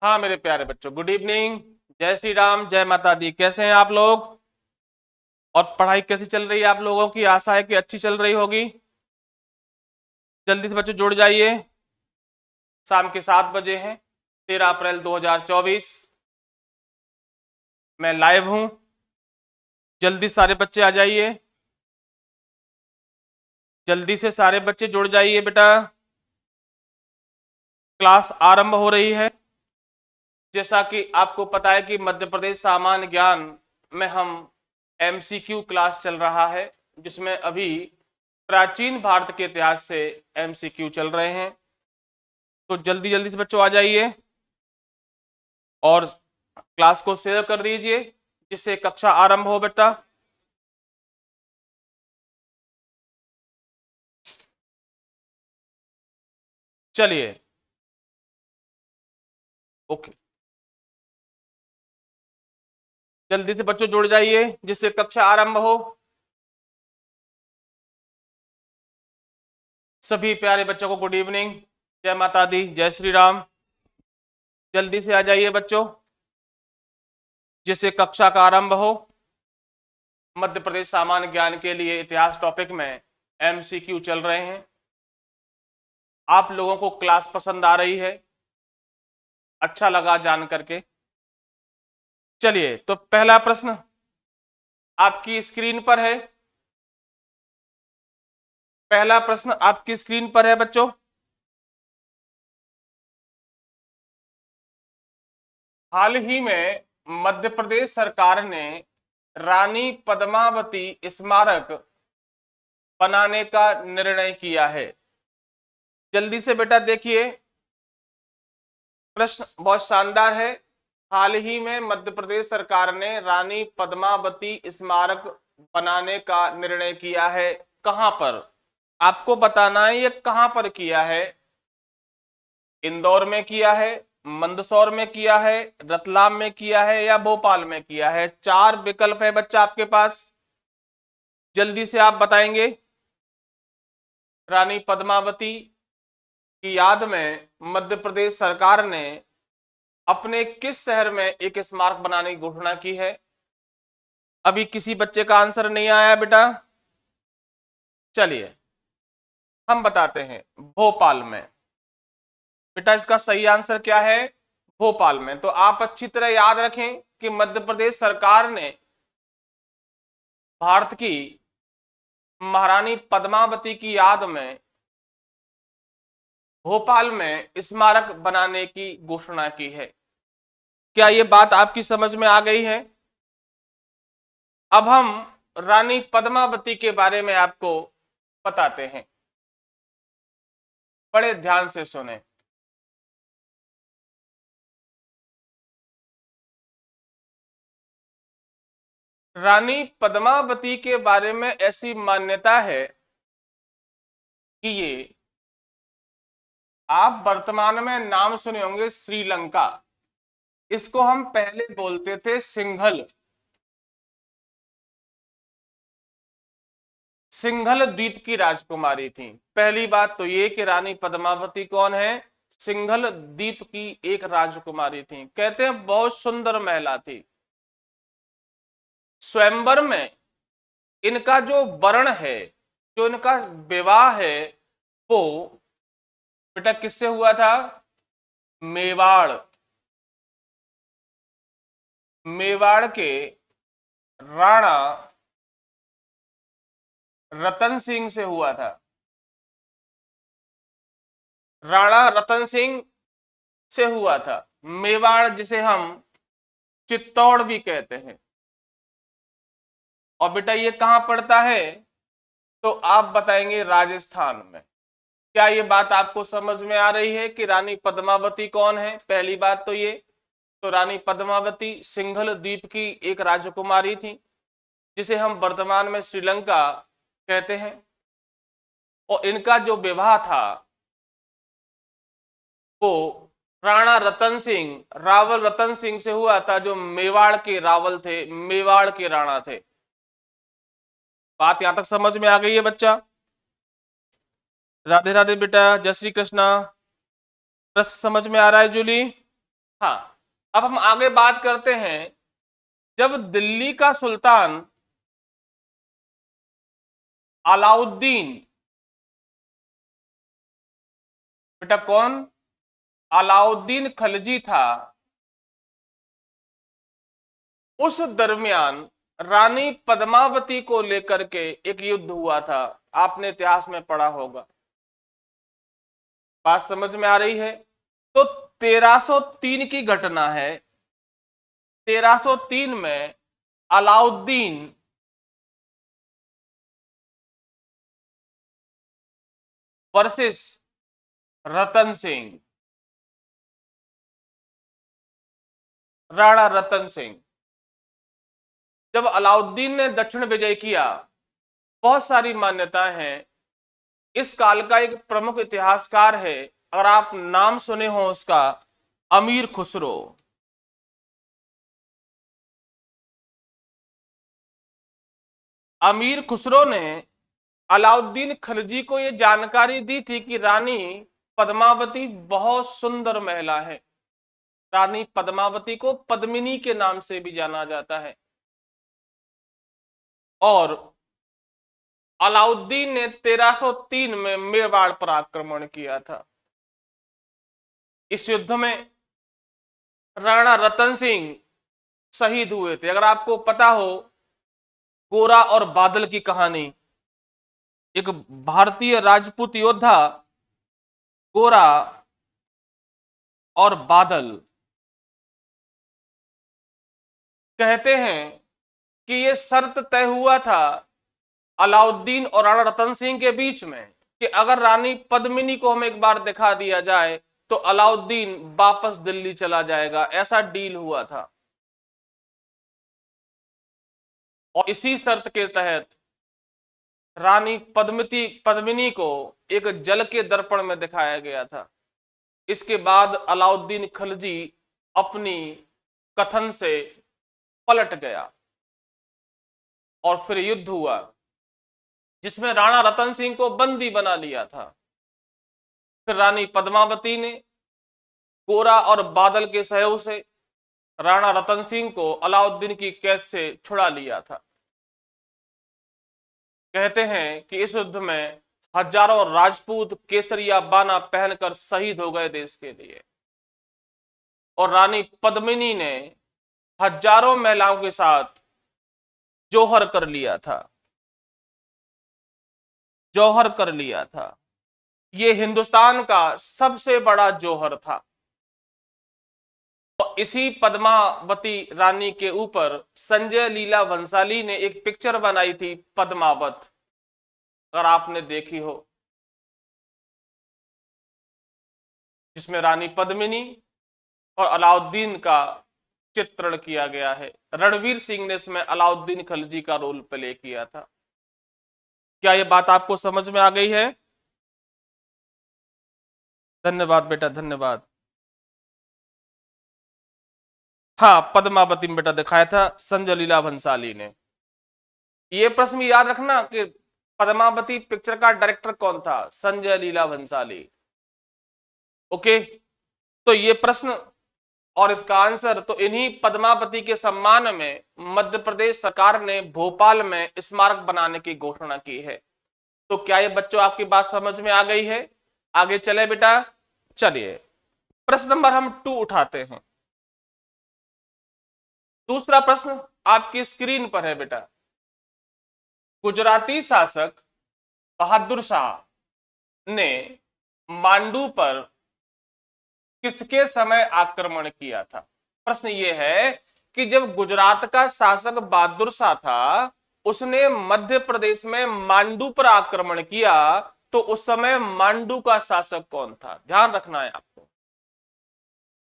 हाँ मेरे प्यारे बच्चों, गुड इवनिंग। जय श्री राम, जय माता दी। कैसे हैं आप लोग? और पढ़ाई कैसी चल रही है आप लोगों की? आशा है कि अच्छी चल रही होगी। जल्दी से बच्चों जुड़ जाइए। शाम के 7 बजे हैं, 13 अप्रैल 2024। मैं लाइव हूं। जल्दी सारे बच्चे आ जाइए। जल्दी से सारे बच्चे जुड़ जाइए बेटा। क्लास आरंभ हो रही है। जैसा कि आपको पता है कि मध्य प्रदेश सामान्य ज्ञान में हम एमसीक्यू क्लास चल रहा है, जिसमें अभी प्राचीन भारत के इतिहास से एमसीक्यू चल रहे हैं। तो जल्दी जल्दी से बच्चों आ जाइए और क्लास को शेयर कर दीजिए, जिससे कक्षा आरंभ हो बेटा। चलिए, ओके। जल्दी से बच्चों जुड़ जाइए, जिससे कक्षा आरंभ हो। सभी प्यारे बच्चों को गुड इवनिंग, जय माता दी, जय श्री राम। जल्दी से आ जाइए बच्चों, जिससे कक्षा का आरंभ हो। मध्य प्रदेश सामान्य ज्ञान के लिए इतिहास टॉपिक में एमसीक्यू चल रहे हैं। आप लोगों को क्लास पसंद आ रही है, अच्छा लगा जान करके। चलिए, तो पहला प्रश्न आपकी स्क्रीन पर है। पहला प्रश्न आपकी स्क्रीन पर है बच्चों। हाल ही में मध्य प्रदेश सरकार ने रानी पद्मावती स्मारक बनाने का निर्णय किया है। जल्दी से बेटा देखिए, प्रश्न बहुत शानदार है। हाल ही में मध्य प्रदेश सरकार ने रानी पद्मावती स्मारक बनाने का निर्णय किया है। कहां पर? आपको बताना है ये कहां पर किया है। इंदौर में किया है, मंदसौर में किया है, रतलाम में किया है या भोपाल में किया है। 4 विकल्प है बच्चा आपके पास। जल्दी से आप बताएंगे। रानी पद्मावती की याद में मध्य प्रदेश सरकार ने अपने किस शहर में एक स्मारक बनाने की घोषणा की है? अभी किसी बच्चे का आंसर नहीं आया बेटा। चलिए हम बताते हैं, भोपाल में। बेटा इसका सही आंसर क्या है? भोपाल में। तो आप अच्छी तरह याद रखें कि मध्य प्रदेश सरकार ने भारत की महारानी पद्मावती की याद में भोपाल में स्मारक बनाने की घोषणा की है। क्या ये बात आपकी समझ में आ गई है? अब हम रानी पद्मावती के बारे में आपको बताते हैं, बड़े ध्यान से सुने। रानी पद्मावती के बारे में ऐसी मान्यता है कि ये, आप वर्तमान में नाम सुने होंगे श्रीलंका, इसको हम पहले बोलते थे सिंघल। सिंघल द्वीप की राजकुमारी थी। पहली बात तो ये कि रानी पद्मावती कौन है? सिंघल द्वीप की एक राजकुमारी थी। कहते हैं बहुत सुंदर महिला थी। स्वयंवर में इनका जो वर्ण है, जो इनका विवाह है, वो बेटा किससे हुआ था? मेवाड़। मेवाड़ के राणा रतन सिंह से हुआ था। राणा रतन सिंह से हुआ था। मेवाड़ जिसे हम चित्तौड़ भी कहते हैं। और बेटा ये कहां पड़ता है? तो आप बताएंगे राजस्थान में। क्या ये बात आपको समझ में आ रही है कि रानी पद्मावती कौन है? पहली बात तो ये, तो रानी पद्मावती सिंघल द्वीप की एक राजकुमारी थी, जिसे हम वर्तमान में श्रीलंका कहते हैं। और इनका जो विवाह था वो राणा रतन सिंह, रावल रतन सिंह से हुआ था, जो मेवाड़ के रावल थे, मेवाड़ के राणा थे। बात यहां तक समझ में आ गई है बच्चा? राधे राधे बेटा, जय श्री कृष्णा। प्रश्न समझ में आ रहा है जूली? हाँ, अब हम आगे बात करते हैं। जब दिल्ली का सुल्तान अलाउद्दीन, बेटा कौन, अलाउद्दीन खलजी था, उस दरमियान रानी पद्मावती को लेकर के एक युद्ध हुआ था। आपने इतिहास में पढ़ा होगा। बात समझ में आ रही है? तो 1303 की घटना है। 1303 में अलाउद्दीन वर्सेस रतन सिंह, राणा रतन सिंह। जब अलाउद्दीन ने दक्षिण विजय किया, बहुत सारी मान्यताएं हैं। इस काल का एक प्रमुख इतिहासकार है, अगर आप नाम सुने हो उसका, अमीर खुसरो। अमीर खुसरो ने अलाउद्दीन खिलजी को यह जानकारी दी थी कि रानी पद्मावती बहुत सुंदर महिला है। रानी पद्मावती को पद्मिनी के नाम से भी जाना जाता है। और अलाउद्दीन ने 1303 में मेवाड़ पर आक्रमण किया था। इस युद्ध में राणा रतन सिंह शहीद हुए थे। अगर आपको पता हो गोरा और बादल की कहानी, एक भारतीय राजपूत योद्धा गोरा और बादल, कहते हैं कि यह शर्त तय हुआ था अलाउद्दीन और राणा रतन सिंह के बीच में कि अगर रानी पद्मिनी को हमें एक बार दिखा दिया जाए तो अलाउद्दीन वापस दिल्ली चला जाएगा। ऐसा डील हुआ था। और इसी शर्त के तहत रानी पद्मिनी को एक जल के दर्पण में दिखाया गया था। इसके बाद अलाउद्दीन खिलजी अपनी कथन से पलट गया और फिर युद्ध हुआ, जिसमें राणा रतन सिंह को बंदी बना लिया था। फिर रानी पद्मावती ने गोरा और बादल के सहयोग से राणा रतन सिंह को अलाउद्दीन की कैद से छुड़ा लिया था। कहते हैं कि इस युद्ध में हजारों राजपूत केसरिया बाना पहनकर शहीद हो गए देश के लिए। और रानी पद्मिनी ने हजारों महिलाओं के साथ जौहर कर लिया था। जौहर कर लिया था। यह हिंदुस्तान का सबसे बड़ा जौहर था। और इसी पद्मावती रानी के ऊपर संजय लीला भंसाली ने एक पिक्चर बनाई थी, पद्मावत, अगर आपने देखी हो, जिसमें रानी पद्मिनी और अलाउद्दीन का चित्रण किया गया है। रणवीर सिंह ने इसमें अलाउद्दीन खिलजी का रोल प्ले किया था। क्या यह बात आपको समझ में आ गई है? धन्यवाद बेटा, धन्यवाद। हाँ, पद्मावती में बेटा दिखाया था संजय लीला भंसाली ने। ये प्रश्न याद रखना कि पद्मावती पिक्चर का डायरेक्टर कौन था, संजय लीला भंसाली। ओके, तो ये प्रश्न और इसका आंसर तो इन्हीं पद्मावती के सम्मान में मध्य प्रदेश सरकार ने भोपाल में स्मारक बनाने की घोषणा की है। तो क्या ये बच्चों आपकी बात समझ में आ गई है? आगे चले बेटा, चलिए प्रश्न नंबर हम 2 उठाते हैं। दूसरा प्रश्न आपकी स्क्रीन पर है बेटा। गुजराती शासक बहादुर शाह ने मांडू पर किसके समय आक्रमण किया था? प्रश्न यह है कि जब गुजरात का शासक बहादुर शाह था, उसने मध्य प्रदेश में मांडू पर आक्रमण किया, तो उस समय मांडू का शासक कौन था? ध्यान रखना है आपको।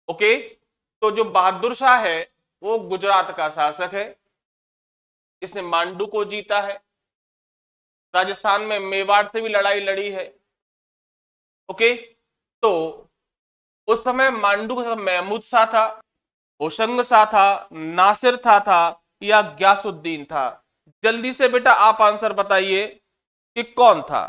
ओके, तो जो बहादुर शाह है वो गुजरात का शासक है। इसने मांडू को जीता है। राजस्थान में मेवाड़ से भी लड़ाई लड़ी है। ओके, तो उस समय मांडू का महमूद शाह था, होशंग शाह था, नासिर था या ग्यासुद्दीन था? जल्दी से बेटा आप आंसर बताइए कि कौन था।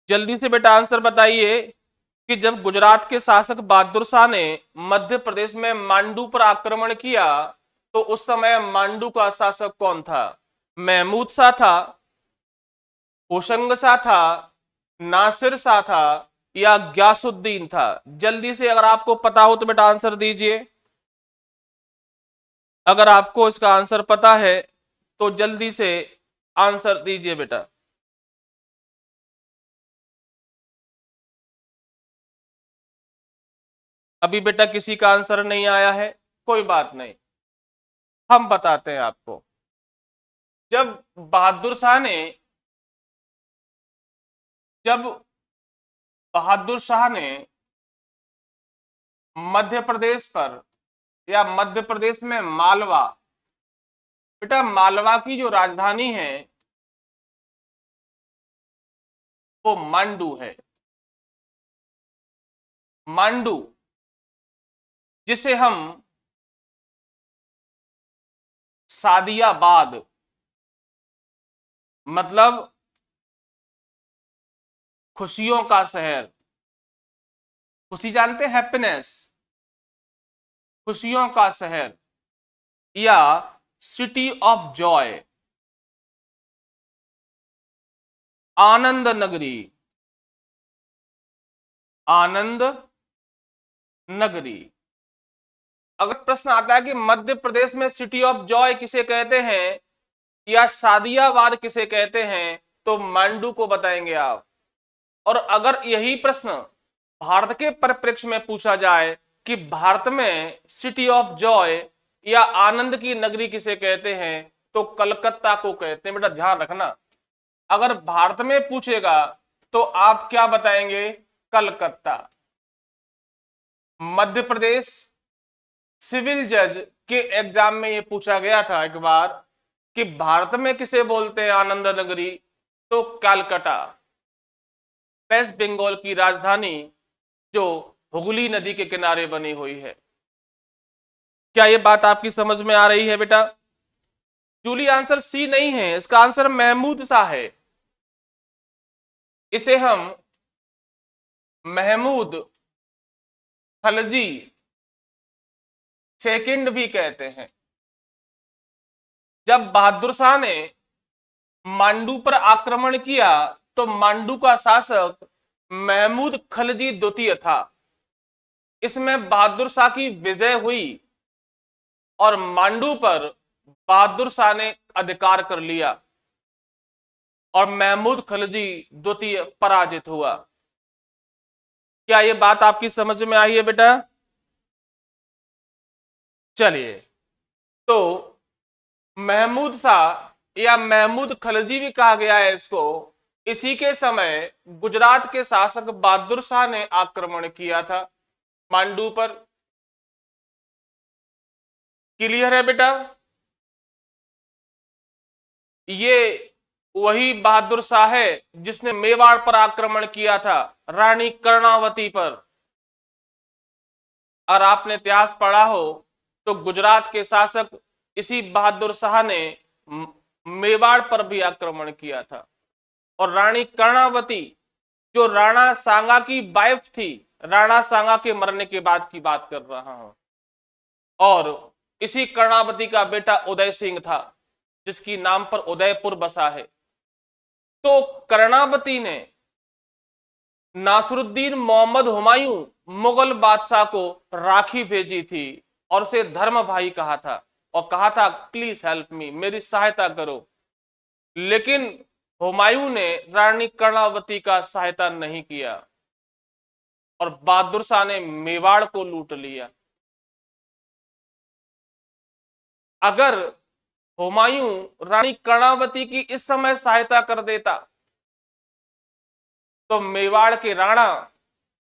जल्दी से बेटा आंसर बताइए कि जब गुजरात के शासक बहादुर शाह ने मध्य प्रदेश में मांडू पर आक्रमण किया तो उस समय मांडू का शासक कौन था? महमूद शाह था, होशंग शाह था, नासिर शाह था या ग्यासुद्दीन था? जल्दी से अगर आपको पता हो तो बेटा आंसर दीजिए। अगर आपको इसका आंसर पता है तो जल्दी से आंसर दीजिए बेटा। अभी बेटा किसी का आंसर नहीं आया है, कोई बात नहीं, हम बताते हैं आपको। जब बहादुर शाह ने जब बहादुर शाह ने मध्य प्रदेश पर या मध्य प्रदेश में मालवा, बेटा मालवा की जो राजधानी है वो मांडू है। मांडू जिसे हम सादियाबाद मतलब खुशियों का शहर, खुशी जानते, हैप्पीनेस, खुशियों का शहर, या सिटी ऑफ जॉय, आनंद नगरी, आनंद नगरी। अगर प्रश्न आता है कि मध्य प्रदेश में सिटी ऑफ जॉय किसे कहते हैं या सादियाबाद किसे कहते हैं तो मांडू को बताएंगे आप। और अगर यही प्रश्न भारत के परिप्रेक्ष्य में पूछा जाए कि भारत में सिटी ऑफ जॉय या आनंद की नगरी किसे कहते हैं तो कलकत्ता को कहते हैं। बेटा ध्यान रखना, अगर भारत में पूछेगा तो आप क्या बताएंगे? कलकत्ता। मध्य प्रदेश सिविल जज के एग्जाम में यह पूछा गया था एक बार कि भारत में किसे बोलते हैं आनंद नगरी, तो कलकत्ता, वेस्ट बंगाल की राजधानी जो हुगली नदी के किनारे बनी हुई है। क्या यह बात आपकी समझ में आ रही है बेटा? जूली आंसर सी नहीं है, इसका आंसर महमूद शाह है। इसे हम महमूद खलजी सेकंड भी कहते हैं। जब बहादुर शाह ने मांडू पर आक्रमण किया तो मांडू का शासक महमूद खलजी द्वितीय था। इसमें बहादुर शाह की विजय हुई और मांडू पर बहादुर शाह ने अधिकार कर लिया और महमूद खलजी द्वितीय पराजित हुआ। क्या यह बात आपकी समझ में आई है बेटा? चलिए, तो महमूद शाह या महमूद खलजी भी कहा गया है इसको, इसी के समय गुजरात के शासक बहादुर शाह ने आक्रमण किया था मांडू पर। क्लियर है बेटा? ये वही बहादुर शाह है जिसने मेवाड़ पर आक्रमण किया था, रानी कर्णावती पर। और आपने इतिहास पढ़ा हो तो गुजरात के शासक इसी बहादुर शाह ने मेवाड़ पर भी आक्रमण किया था। और रानी कर्णावती जो राणा सांगा की वाइफ थी, राणा सांगा के मरने के बाद की बात कर रहा हूं, और इसी कर्णावती का बेटा उदय सिंह था जिसकी नाम पर उदयपुर बसा है। तो कर्णावती ने नासरुद्दीन मोहम्मद हुमायूं मुगल बादशाह को राखी भेजी थी और उसे धर्म भाई कहा था और कहा था प्लीज हेल्प मी, मेरी सहायता करो। लेकिन हुमायूं ने रानी कर्णावती का सहायता नहीं किया और बहादुर शाह ने मेवाड़ को लूट लिया। अगर हुमायूं रानी कर्णावती की इस समय सहायता कर देता तो मेवाड़ के राणा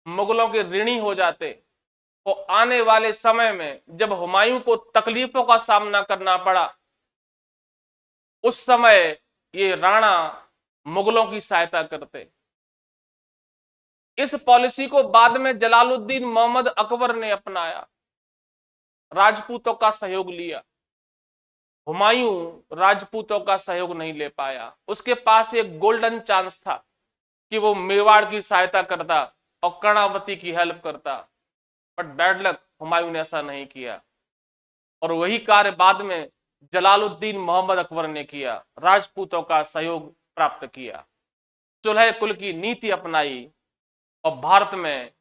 मुगलों के ऋणी हो जाते। तो आने वाले समय में जब हुमायूं को तकलीफों का सामना करना पड़ा उस समय ये राणा मुगलों की सहायता करते। इस पॉलिसी को बाद में जलालुद्दीन मोहम्मद अकबर ने अपनाया, राजपूतों का सहयोग लिया। हुमायूं राजपूतों का सहयोग नहीं ले पाया, उसके पास एक गोल्डन चांस था कि वो मेवाड़ की सहायता करता और कर्णावती की हेल्प करता, बट बैड लक, हुमायूं ने ऐसा नहीं किया। और वही कार्य बाद में जलालुद्दीन मोहम्मद अकबर ने किया, राजपूतों का सहयोग प्राप्त किया, चुल्हे कुल की नीति अपनाई और भारत में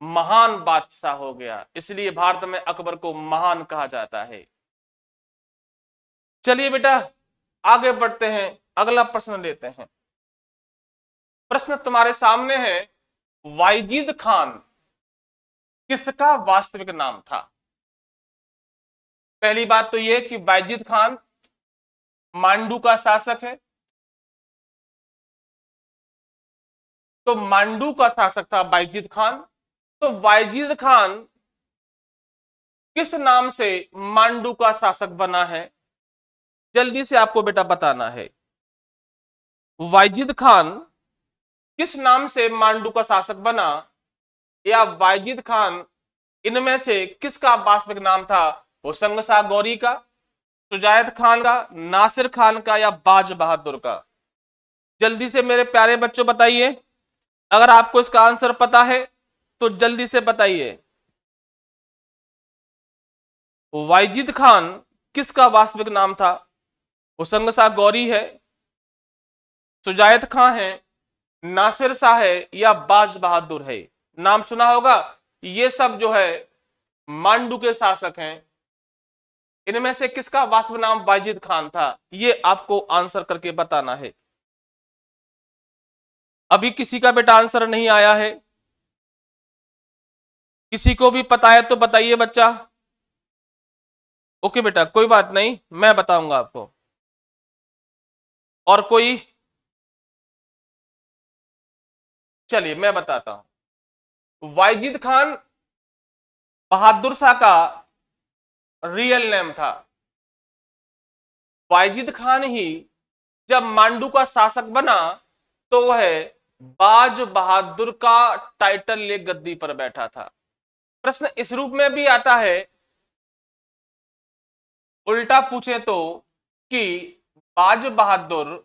महान बादशाह हो गया। इसलिए भारत में अकबर को महान कहा जाता है। चलिए बेटा आगे बढ़ते हैं, अगला प्रश्न लेते हैं। प्रश्न तुम्हारे सामने है, वायजीद खान किसका वास्तविक नाम था? पहली बात तो यह कि वायजीद खान मांडू का शासक है, तो मांडू का शासक था वायजीद खान। तो वायजीद खान किस नाम से मांडू का शासक बना है? जल्दी से आपको बेटा बताना है। वायजीद खान किस नाम से मांडू का शासक बना, या वायजीद खान इनमें से किसका वास्तविक नाम था? होशंग शाह गौरी का, सुजायत खान का, नासिर खान का, या बाज बहादुर का? जल्दी से मेरे प्यारे बच्चों बताइए। अगर आपको इसका आंसर पता है तो जल्दी से बताइए। वायजीद खान किसका वास्तविक नाम था? होशंग शाह गौरी है, सुजायत खान है, नासिर शाह है, या बाज बहादुर है? नाम सुना होगा। ये सब जो है मांडू के शासक हैं। इनमें से किसका वास्तविक नाम वायजीद खान था, ये आपको आंसर करके बताना है। अभी किसी का बेटा आंसर नहीं आया है? किसी को भी पता है तो बताइए बच्चा। ओके बेटा, कोई बात नहीं, मैं बताऊंगा आपको। और कोई? चलिए मैं बताता हूं। वायजीद खान बहादुर शाह का रियल नेम था। वायजीद खान ही जब मांडू का शासक बना तो वह बाज बहादुर का टाइटल ले गद्दी पर बैठा था। प्रश्न इस रूप में भी आता है, उल्टा पूछे तो, कि बाज बहादुर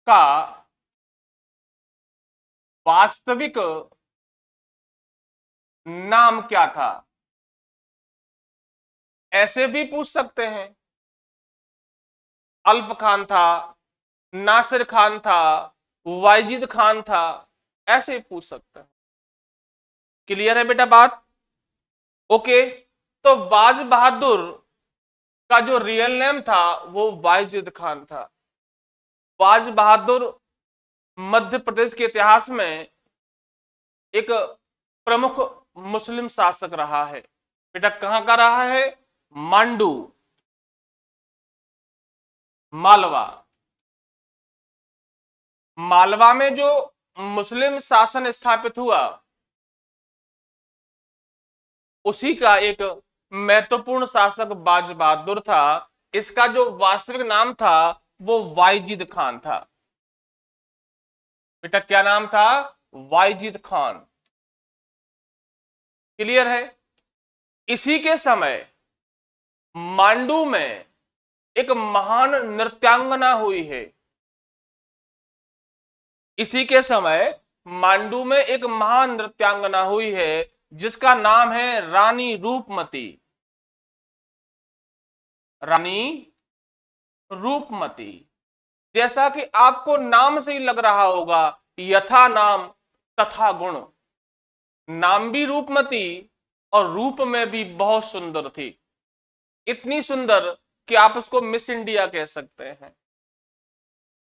का वास्तविक नाम क्या था? ऐसे भी पूछ सकते हैं, अल्प खान था, नासिर खान था, वायजीद खान था, ऐसे ही पूछ सकते हैं। क्लियर है बेटा बात? ओके। तो बाज बहादुर का जो रियल नेम था वो वायजीद खान था। बाज बहादुर मध्य प्रदेश के इतिहास में एक प्रमुख मुस्लिम शासक रहा है। बेटा कहां का रहा है? मांडू, मालवा। मालवा में जो मुस्लिम शासन स्थापित हुआ उसी का एक महत्वपूर्ण शासक बाज बहादुर था। इसका जो वास्तविक नाम था वो वायजीद खान था। बेटा क्या नाम था? वायजीद खान। क्लियर है? इसी के समय मांडू में एक महान नृत्यांगना हुई है। इसी के समय मांडू में एक महान नृत्यांगना हुई है जिसका नाम है रानी रूपमती। रानी रूपमती। जैसा कि आपको नाम से ही लग रहा होगा, यथा नाम तथा गुण। नाम भी रूपमती और रूप में भी बहुत सुंदर थी। इतनी सुंदर कि आप उसको मिस इंडिया कह सकते हैं।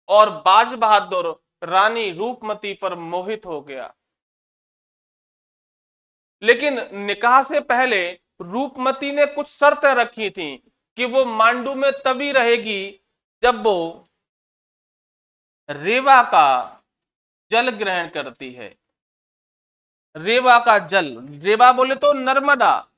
और बाज बहादुर रानी रूपमती पर मोहित हो गया। लेकिन निकाह से पहले रूपमती ने कुछ शर्तें रखी थी कि वो मांडू में तभी रहेगी जब वो रेवा का जल ग्रहण करती है। रेवा का जल, रेवा बोले तो नर्मदा।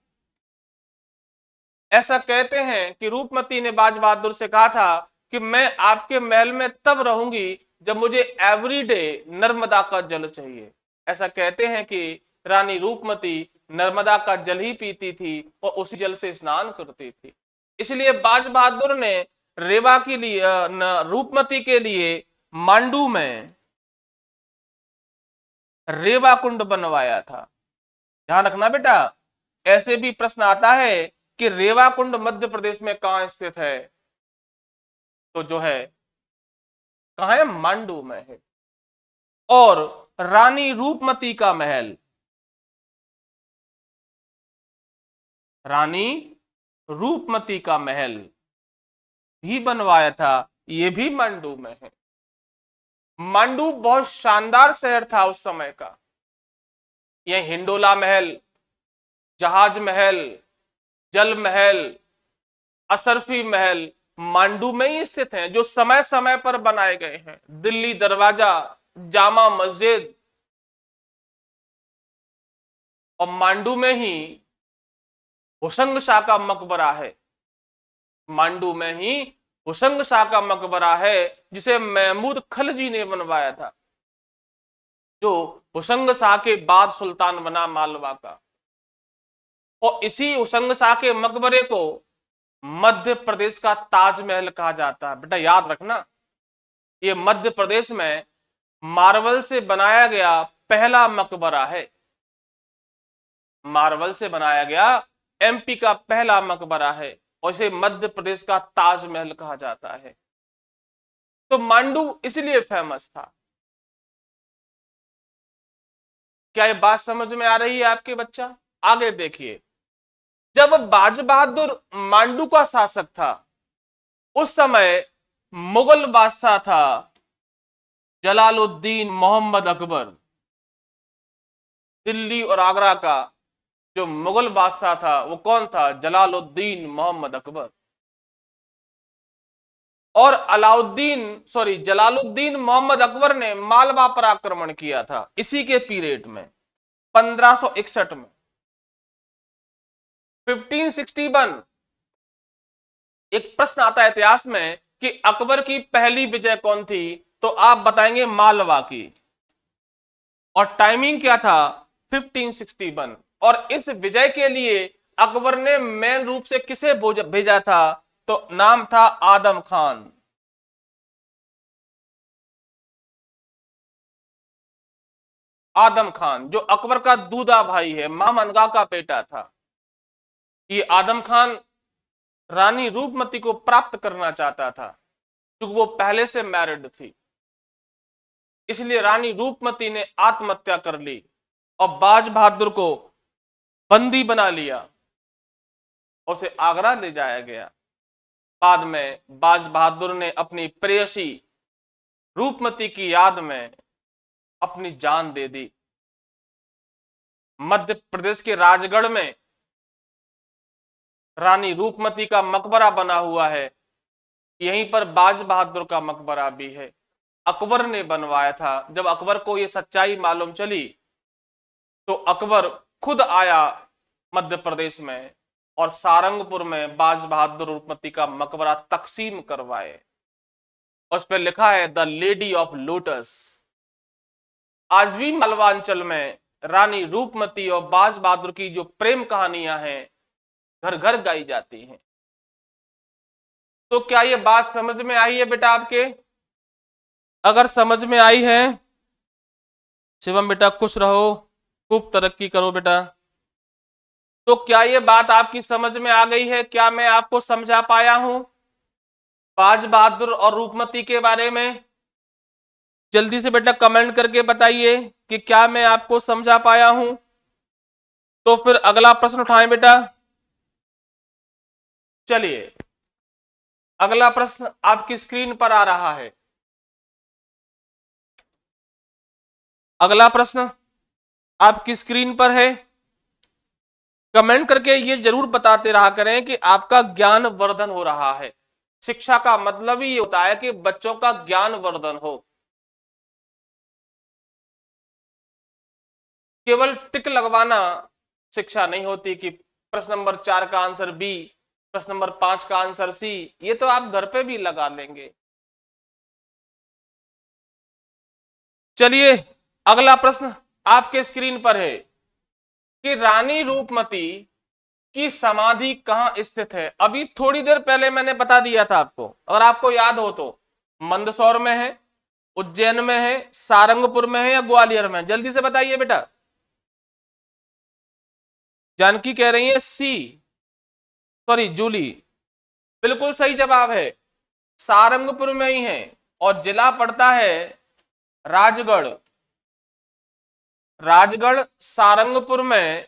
ऐसा कहते हैं कि रूपमती ने बाज बहादुर से कहा था कि मैं आपके महल में तब रहूंगी जब मुझे एवरीडे नर्मदा का जल चाहिए। ऐसा कहते हैं कि रानी रूपमती नर्मदा का जल ही पीती थी और उसी जल से स्नान करती थी। इसलिए बाज बहादुर ने रेवा के लिए, रूपमती के लिए मांडू में रेवा कुंड बनवाया था? ध्यान रखना बेटा, ऐसे भी प्रश्न आता है कि रेवा कुंड मध्य प्रदेश में कहां स्थित है, तो जो है कहां है, मांडू में है। और रानी रूपमती का महल, रानी रूपमती का महल भी बनवाया था, ये भी मांडू में है। मांडू बहुत शानदार शहर था उस समय का। यह हिंडोला महल, जहाज महल, जल महल, असरफी महल मांडू में ही स्थित हैं, जो समय समय पर बनाए गए हैं। दिल्ली दरवाजा, जामा मस्जिद, और मांडू में ही हुसंग शाह का मकबरा है। मांडू में ही हुसंग शाह का मकबरा है, जिसे महमूद खलजी ने बनवाया था, जो हुसंग शाह के बाद सुल्तान बना मालवा का। और इसी हुसंग शाह के मकबरे को मध्य प्रदेश का ताजमहल कहा जाता है। बेटा याद रखना, ये मध्य प्रदेश में मार्बल से बनाया गया पहला मकबरा है। मार्बल से बनाया गया एमपी का पहला मकबरा है, और इसे मध्य प्रदेश का ताजमहल कहा जाता है। तो मांडू इसलिए फेमस था। क्या ये बात समझ में आ रही है आपके बच्चा? आगे देखिए, जब बाज बहादुर मांडू का शासक था, उस समय मुगल बादशाह था जलालुद्दीन मोहम्मद अकबर। दिल्ली और आगरा का जो मुगल बादशाह था वो कौन था? जलालुद्दीन मोहम्मद अकबर। और जलालुद्दीन मोहम्मद अकबर ने मालवा पर आक्रमण किया था इसी के पीरियड में, 1561 में। 1561 एक प्रश्न आता है इतिहास में कि अकबर की पहली विजय कौन थी, तो आप बताएंगे मालवा की। और टाइमिंग क्या था? 1561। और इस विजय के लिए अकबर ने मेन रूप से किसे भेजा था, तो नाम था आदम खान। आदम खान जो अकबर का दूधा भाई है, मामनगा का बेटा था। ये आदम खान रानी रूपमती को प्राप्त करना चाहता था, क्योंकि वो पहले से मैरिड थी। इसलिए रानी रूपमती ने आत्महत्या कर ली और बाज बहादुर को बंदी बना लिया, उसे आगरा ले जाया गया। बाद में बाज बहादुर ने अपनी प्रेयसी रूपमती की याद में अपनी जान दे दी। मध्य प्रदेश के राजगढ़ में रानी रूपमती का मकबरा बना हुआ है, यहीं पर बाज बहादुर का मकबरा भी है। अकबर ने बनवाया था। जब अकबर को यह सच्चाई मालूम चली तो अकबर खुद आया मध्य प्रदेश में और सारंगपुर में बाज बहादुर रूपमती का मकबरा तकसीम करवाए। उस पर लिखा है द लेडी ऑफ लोटस। आज भी मालवांचल में रानी रूपमती और बाज बहादुर की जो प्रेम कहानियां हैं घर घर गाई जाती हैं। तो क्या ये बात समझ में आई है बेटा आपके? अगर समझ में आई है, शिवम बेटा खुश रहो, खूब तरक्की करो बेटा। तो क्या ये बात आपकी समझ में आ गई है? क्या मैं आपको समझा पाया हूं बाज बहादुर और रूपमती के बारे में? जल्दी से बेटा कमेंट करके बताइए कि क्या मैं आपको समझा पाया हूं। तो फिर अगला प्रश्न उठाएं बेटा। चलिए अगला प्रश्न आपकी स्क्रीन पर आ रहा है। अगला प्रश्न आपकी स्क्रीन पर है। कमेंट करके ये जरूर बताते रहा करें कि आपका ज्ञान वर्धन हो रहा है। शिक्षा का मतलब ही ये होता है कि बच्चों का ज्ञान वर्धन हो। केवल टिक लगवाना शिक्षा नहीं होती कि प्रश्न नंबर 4 का आंसर बी, प्रश्न नंबर 5 का आंसर सी, ये तो आप घर पे भी लगा लेंगे। चलिए अगला प्रश्न आपके स्क्रीन पर है कि रानी रूपमती की समाधि कहां स्थित है। अभी थोड़ी देर पहले मैंने बता दिया था आपको, अगर आपको याद हो तो मंदसौर में है, उज्जैन में है, सारंगपुर में है या ग्वालियर में? जल्दी से बताइए बेटा। जानकी कह रही है सी, सॉरी जूली। बिल्कुल सही जवाब है, सारंगपुर में ही है। और जिला पड़ता है राजगढ़। राजगढ़ सारंगपुर में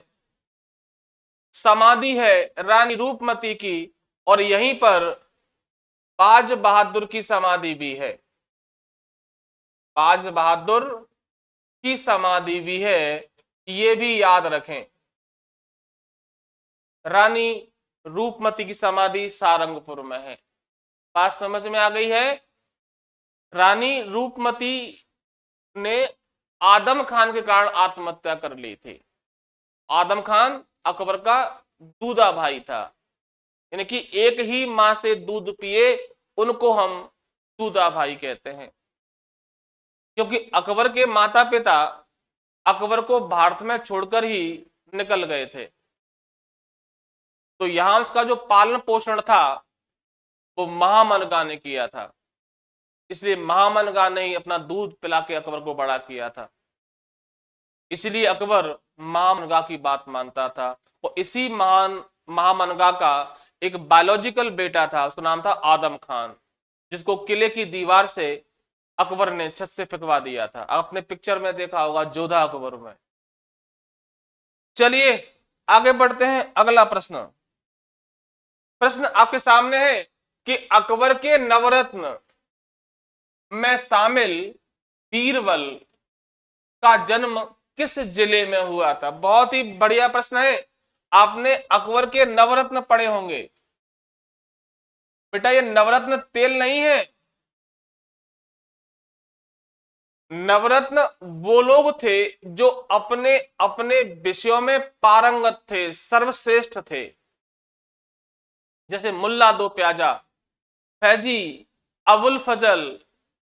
समाधि है रानी रूपमती की, और यहीं पर बाज बहादुर की समाधि भी है। बाज बहादुर की समाधि भी है, ये भी याद रखें। रानी रूपमती की समाधि सारंगपुर में है। बात समझ में आ गई है? रानी रूपमती ने आदम खान के कारण आत्महत्या कर ली थी। आदम खान अकबर का दूधा भाई था, यानी कि एक ही मां से दूध पिए उनको हम दूधा भाई कहते हैं। क्योंकि अकबर के माता पिता अकबर को भारत में छोड़कर ही निकल गए थे, तो यहां उसका जो पालन पोषण था वो महामनगा ने किया था। इसलिए महामनगा ने ही अपना दूध पिला के अकबर को बड़ा किया था। इसलिए अकबर महामनगा की बात मानता था। और इसी महान महामनगा का एक बायोलॉजिकल बेटा था, उसका नाम था आदम खान, जिसको किले की दीवार से अकबर ने छत से फेंकवा दिया था। आपने पिक्चर में देखा होगा जोधा अकबर में। चलिए आगे बढ़ते हैं, अगला प्रश्न। प्रश्न आपके सामने है कि अकबर के नवरत्न में शामिल बीरबल का जन्म किस जिले में हुआ था? बहुत ही बढ़िया प्रश्न है। आपने अकबर के नवरत्न पढ़े होंगे बेटा, ये नवरत्न तेल नहीं है। नवरत्न वो लोग थे जो अपने अपने विषयों में पारंगत थे, सर्वश्रेष्ठ थे। जैसे मुल्ला दो प्याजा, फैजी, अबुल फजल,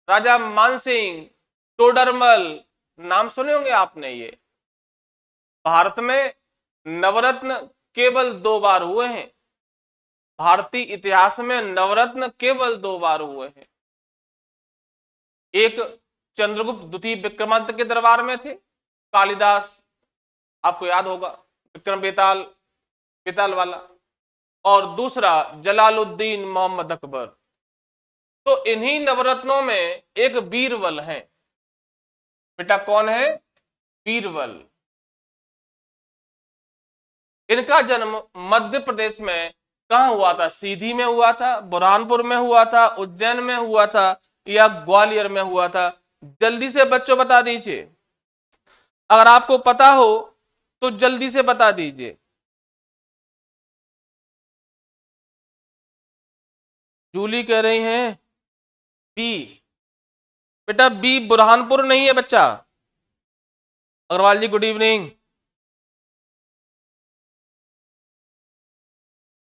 राजा मानसिंह, टोडरमल, नाम सुने होंगे आपने। ये भारत में नवरत्न केवल 2 बार हुए हैं। भारतीय इतिहास में नवरत्न केवल 2 बार हुए हैं। एक चंद्रगुप्त द्वितीय विक्रमादित्य के दरबार में थे, कालिदास, आपको याद होगा, विक्रम बेताल, बेताल वाला। और दूसरा जलालुद्दीन मोहम्मद अकबर। तो इन्हीं नवरत्नों में एक बीरबल है बेटा। कौन है? बीरबल। इनका जन्म मध्य प्रदेश में कहां हुआ था? सीधी में हुआ था, बुरहानपुर में हुआ था, उज्जैन में हुआ था, या ग्वालियर में हुआ था? जल्दी से बच्चों बता दीजिए, अगर आपको पता हो तो जल्दी से बता दीजिए। जूली कह रही हैं बी। बेटा बी बुरहानपुर नहीं है बच्चा। अग्रवाल जी गुड इवनिंग।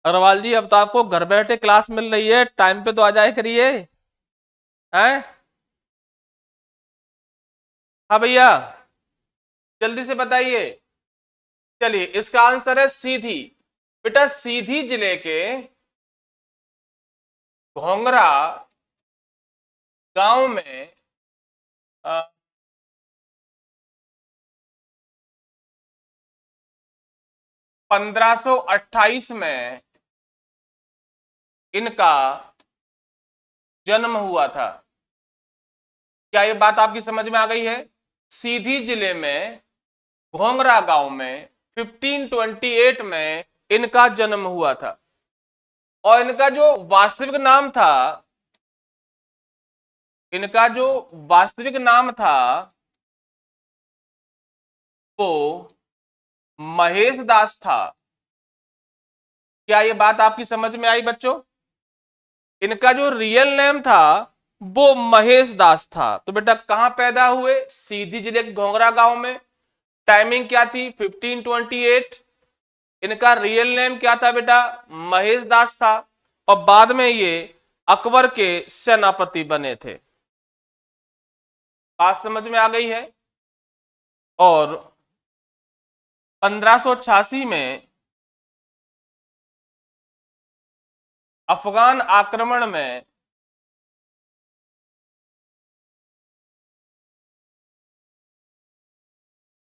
अग्रवाल जी अब तो आपको घर बैठे क्लास मिल रही है, टाइम पे तो आ जाए करिए। हैं? हाँ भैया जल्दी से बताइए। चलिए इसका आंसर है सीधी। बेटा सीधी जिले के घोंगरा गांव में 1528 में इनका जन्म हुआ था। क्या ये बात आपकी समझ में आ गई है? सीधी जिले में घोंगरा गांव में 1528 में इनका जन्म हुआ था। और इनका जो वास्तविक नाम था, इनका जो वास्तविक नाम था वो महेश दास था। क्या ये बात आपकी समझ में आई बच्चों? इनका जो रियल नेम था वो महेश दास था। तो बेटा कहां पैदा हुए? सीधी जिले के घोंगरा गांव में। टाइमिंग क्या थी? 1528। इनका रियल नेम क्या था बेटा? महेश दास था। और बाद में ये अकबर के सेनापति बने थे। बात समझ में आ गई है? और 1586 में अफगान आक्रमण में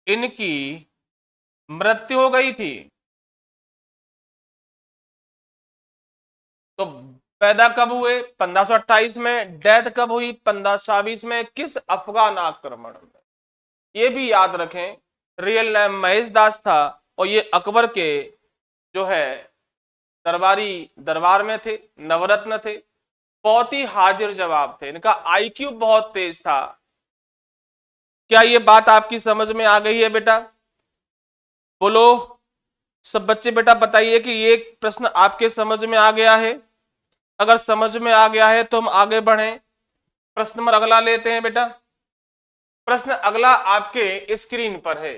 इनकी मृत्यु हो गई थी। तो पैदा कब हुए? 1528 में। डेथ कब हुई? 1524 में। किस अफगान आक्रमण में? ये भी याद रखें, रियल नेम महेश दास था और ये अकबर के जो है दरबारी दरबार में थे, नवरत्न थे, बहुत ही हाजिर जवाब थे, इनका आईक्यू बहुत तेज था। क्या ये बात आपकी समझ में आ गई है बेटा? बोलो सब बच्चे, बेटा बताइए कि ये प्रश्न आपके समझ में आ गया है। अगर समझ में आ गया है तो हम आगे बढ़ें। प्रश्न नंबर अगला लेते हैं बेटा। प्रश्न अगला आपके स्क्रीन पर है।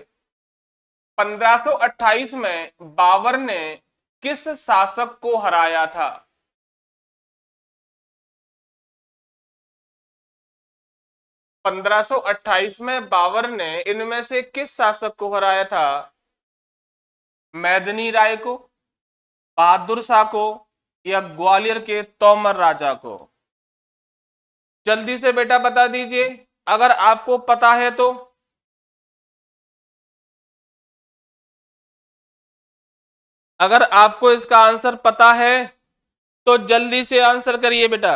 1528 में बाबर ने किस शासक को हराया था? 1528 में बाबर ने इनमें से किस शासक को हराया था? मैदनी राय को, बहादुर शाह को, या ग्वालियर के तोमर राजा को? जल्दी से बेटा बता दीजिए अगर आपको पता है तो। अगर आपको इसका आंसर पता है तो जल्दी से आंसर करिए बेटा।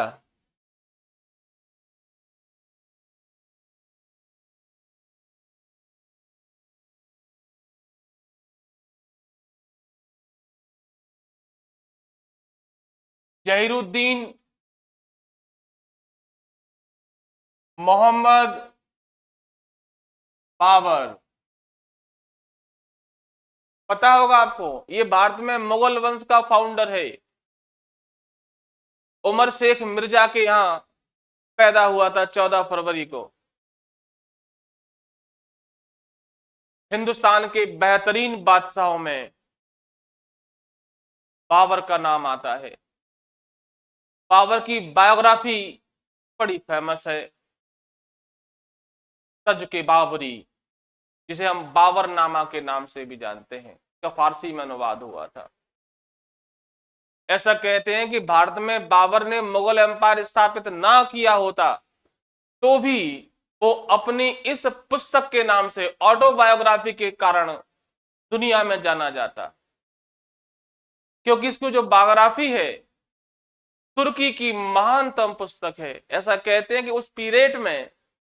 जहीरुद्दीन मोहम्मद बाबर। पता होगा आपको, ये भारत में मुगल वंश का फाउंडर है। उमर शेख मिर्जा के यहां पैदा हुआ था 14 फरवरी को। हिंदुस्तान के बेहतरीन बादशाहों में बाबर का नाम आता है। बाबर की बायोग्राफी बड़ी फेमस है, तज के बाबरी, जिसे हम बाबरनामा के नाम से भी जानते हैं, का फारसी में अनुवाद हुआ था। ऐसा कहते हैं कि भारत में बाबर ने मुगल एम्पायर स्थापित ना किया होता तो भी वो अपनी इस पुस्तक के नाम से, ऑटोबायोग्राफी के कारण दुनिया में जाना जाता, क्योंकि इसकी जो बायोग्राफी है तुर्की की महानतम पुस्तक है। ऐसा कहते हैं कि उस पीरियड में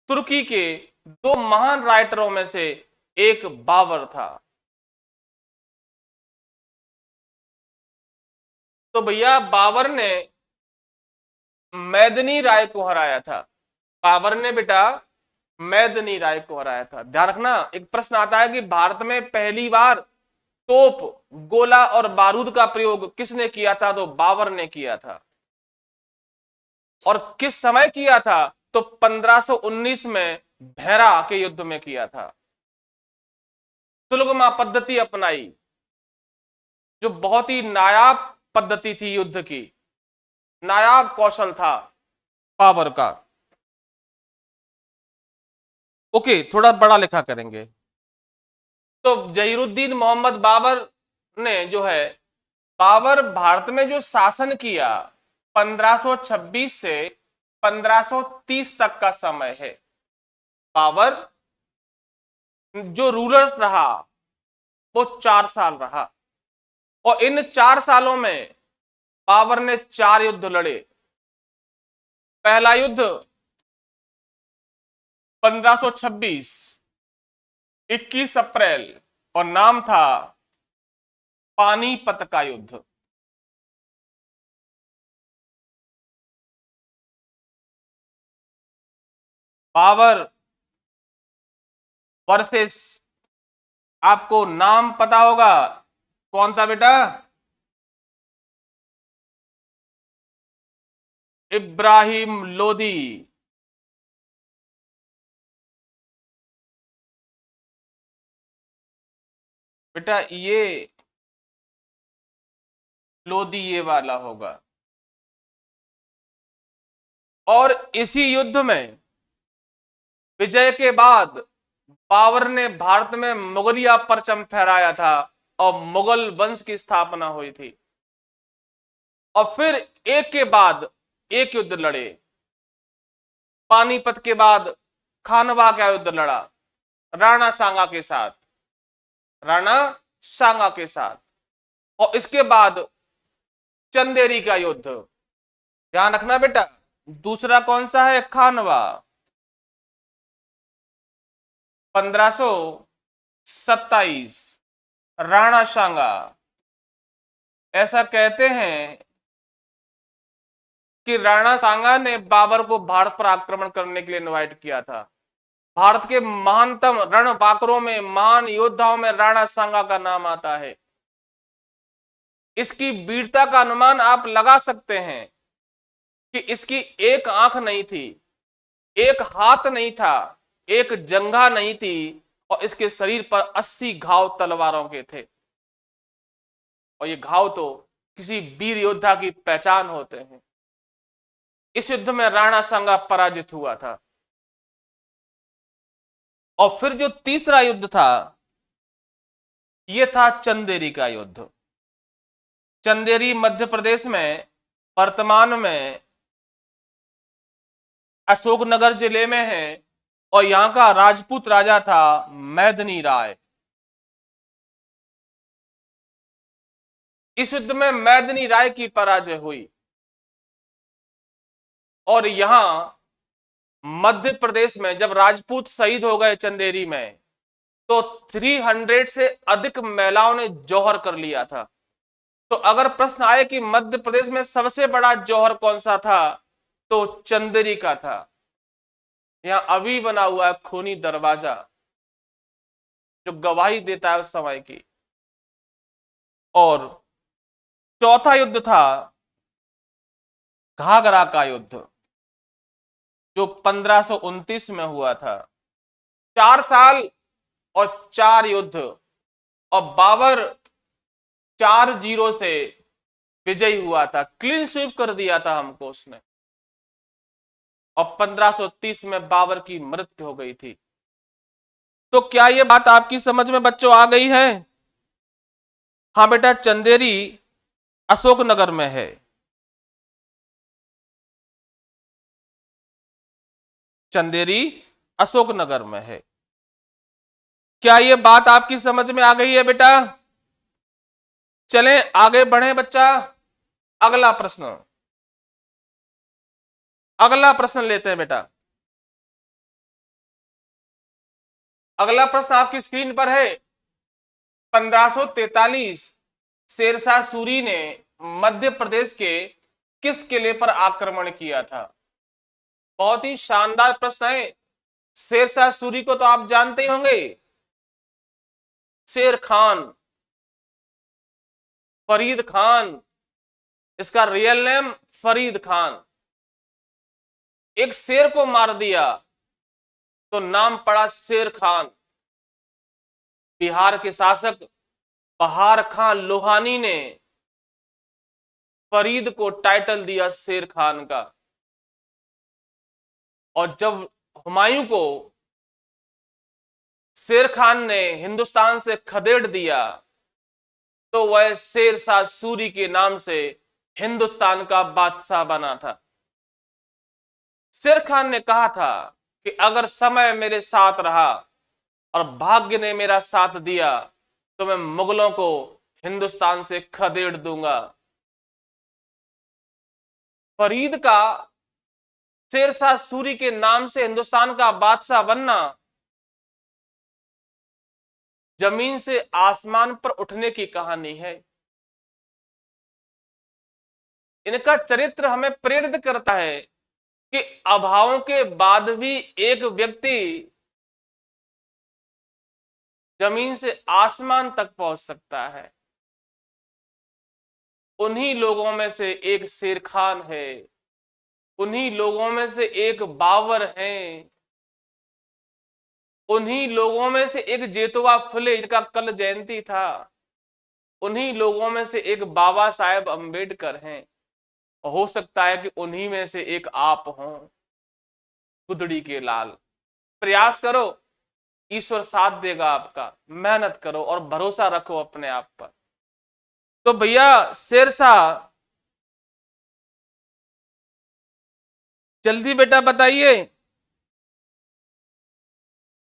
तुर्की के दो महान राइटरों में से एक बाबर था। तो भैया बाबर ने मैदनी राय को हराया था। बाबर ने बेटा मैदनी राय को हराया था। ध्यान रखना, एक प्रश्न आता है कि भारत में पहली बार तोप, गोला और बारूद का प्रयोग किसने किया था? तो बाबर ने किया था। और किस समय किया था? तो 1519 में भैरा के युद्ध में किया था। तुलगमा पद्धति अपनाई, जो बहुत ही नायाब पद्धति थी युद्ध की, नायाब कौशल था बाबर का। ओके, थोड़ा बड़ा लिखा करेंगे। तो जहीरुद्दीन मोहम्मद बाबर ने जो है, बाबर भारत में जो शासन किया 1526 से 1530 तक का समय है। बाबर जो रूलर्स रहा वो 4 साल रहा और इन 4 सालों में बाबर ने 4 युद्ध लड़े। पहला युद्ध 1526 21 अप्रैल और नाम था पानीपत का युद्ध। बाबर वर्सेस, आपको नाम पता होगा कौन था बेटा? इब्राहिम लोदी। बेटा ये लोदी ये वाला होगा। और इसी युद्ध में विजय के बाद बाबर ने भारत में मुगलिया परचम फहराया था और मुगल वंश की स्थापना हुई थी। और फिर एक के बाद एक युद्ध लड़े। पानीपत के बाद खानवा का युद्ध लड़ा राणा सांगा के साथ, राणा सांगा के साथ। और इसके बाद चंदेरी का युद्ध, ध्यान रखना बेटा। दूसरा कौन सा है? खानवा, 1527, राणा सांगा। ऐसा कहते हैं कि राणा सांगा ने बाबर को भारत पर आक्रमण करने के लिए इनवाइट किया था। भारत के महानतम रणबांकुरों में, महान योद्धाओं में राणा सांगा का नाम आता है। इसकी वीरता का अनुमान आप लगा सकते हैं कि इसकी एक आंख नहीं थी, एक हाथ नहीं था, एक जंघा नहीं थी, और इसके शरीर पर 80 घाव तलवारों के थे। और ये घाव तो किसी वीर योद्धा की पहचान होते हैं। इस युद्ध में राणा सांगा पराजित हुआ था। और फिर जो तीसरा युद्ध था, यह था चंदेरी का युद्ध। चंदेरी मध्य प्रदेश में, वर्तमान में अशोकनगर जिले में है। और यहां का राजपूत राजा था मैदनी राय। इस युद्ध में मैदनी राय की पराजय हुई। और यहां मध्य प्रदेश में जब राजपूत शहीद हो गए चंदेरी में, तो 300 से अधिक महिलाओं ने जौहर कर लिया था। तो अगर प्रश्न आए कि मध्य प्रदेश में सबसे बड़ा जौहर कौन सा था, तो चंदेरी का था। यहां अभी बना हुआ है खूनी दरवाजा, जो गवाही देता है उस समय की। और चौथा युद्ध था घाघरा का युद्ध, जो 1529 में हुआ था। 4 साल और 4 युद्ध, और बाबर 4-0 से विजयी हुआ था। क्लीन स्वीप कर दिया था हमको उसने। और 1530 में बाबर की मृत्यु हो गई थी। तो क्या यह बात आपकी समझ में बच्चों आ गई है? हाँ बेटा, चंदेरी अशोकनगर में है। चंदेरी अशोकनगर में है। क्या यह बात आपकी समझ में आ गई है बेटा? चलें आगे बढ़े बच्चा। अगला प्रश्न, अगला प्रश्न लेते हैं बेटा। अगला प्रश्न आपकी स्क्रीन पर है। 1543 शेरशाह सूरी ने मध्य प्रदेश के किस किले पर आक्रमण किया था? बहुत ही शानदार प्रश्न है। शेरशाह सूरी को तो आप जानते ही होंगे, शेर खान, फरीद खान, इसका रियल नेम फरीद खान। एक शेर को मार दिया तो नाम पड़ा शेर खान। बिहार के शासक बहार खान लोहानी ने फरीद को टाइटल दिया शेर खान का। और जब हुमायूं को शेर खान ने हिंदुस्तान से खदेड़ दिया, तो वह शेरशाह सूरी के नाम से हिंदुस्तान का बादशाह बना था। शेर खान ने कहा था कि अगर समय मेरे साथ रहा और भाग्य ने मेरा साथ दिया, तो मैं मुगलों को हिंदुस्तान से खदेड़ दूंगा। फरीद का शेरशाह सूरी के नाम से हिंदुस्तान का बादशाह बनना जमीन से आसमान पर उठने की कहानी है। इनका चरित्र हमें प्रेरित करता है कि अभावों के बाद भी एक व्यक्ति जमीन से आसमान तक पहुंच सकता है। उन्हीं लोगों में से एक शेर खान है, उन्हीं लोगों में से एक बाबर है, उन्हीं लोगों में से एक जेतुआ फुले जिनका कल जयंती था, उन्हीं लोगों में से एक बाबा साहेब अंबेडकर हैं। हो सकता है कि उन्हीं में से एक आप हों, गुदड़ी के लाल। प्रयास करो, ईश्वर साथ देगा आपका। मेहनत करो और भरोसा रखो अपने आप पर। तो भैया शेरशाह, जल्दी बेटा बताइए।